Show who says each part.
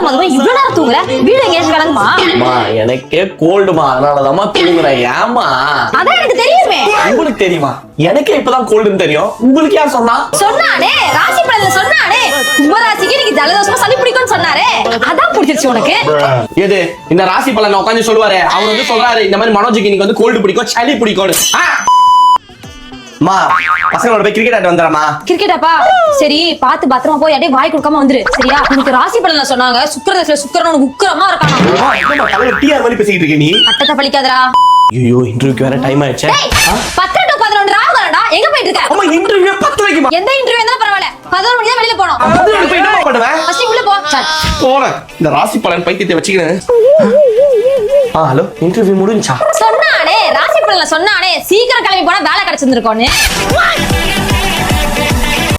Speaker 1: மதுமா இவ்வளவு நேரம் தூங்குற? வீடு எங்கேயாச்சும் கிளம்புமா?
Speaker 2: எனக்கே கோல்டுமா, அதனாலதான் தூங்குறேன். ஏமா?
Speaker 1: அதான் எனக்கு தெரியுமே.
Speaker 2: உங்களுக்கு தெரியுமா? எனக்கே இப்பதான் கோல்டுன்னு தெரியும். உங்களுக்கு யார் சொன்னா?
Speaker 1: சொன்னானே, ராசி பலன்ல சொன்னானே. கும்பராசிக்கு நீங்க ஜலதோஷமா சளி பிடிக்கும்னு சொன்னாரே. அதான் பிடிச்சிருச்சு உனக்கு.
Speaker 2: எது இந்த ராசி பலன் உட்காந்து சொல்லுவாரு. அவர் சொல்றாரு இந்த மாதிரி மனோஜுக்கு இன்னைக்கு கோல்டு பிடிக்கும், சளி பிடிக்கும். பசங்களோட போய் கிரிக்கெட் ஆட்டு வந்துடுறமா.
Speaker 1: கிரிக்கெட்டாப்பா? சரி, பார்த்து பத்திரமா போய் அப்படியே வாய் கொடுக்காம வந்துரு. சரியா? உனக்கு ராசி பலன்ல சொன்னாங்க சுக்கிரதசையில சுக்கிரன் உக்கிரமா இருக்கானா.
Speaker 2: டிஆர் மாதிரி பேசிட்டு இருக்க நீ.
Speaker 1: அட்டத்தை பழிக்காதடா.
Speaker 2: ஐயோ, இன்டர்வியூக்கு வேற டைம் ஆயிடுச்சு.
Speaker 1: 10 to 11 ராவுடா. எங்க போயிட்டு இருக்க?
Speaker 2: அம்மா இன்டர்வியூ 10 மணிக்குமா?
Speaker 1: எந்த இன்டர்வியூ இருந்தாலும் பரவாயில்ல. 11 மணிக்கு தான் வெளியில போணும்.
Speaker 2: 11 மணிக்கு போய் என்ன பண்ணுவேன்?
Speaker 1: ஃபர்ஸ்ட் உள்ள போ.
Speaker 2: போறேன். இந்த ராசி பலன் பைத்தியத்தை வச்சுக்கிறேன். ஹலோ, இன்டர்வியூ முடிஞ்சா?
Speaker 1: சொன்னானே, ராசி பலன்ல சொன்னானே, சீக்கிரம் கிளம்பி போனா வேலை கிடைச்சிருந்திருக்கோன்னு.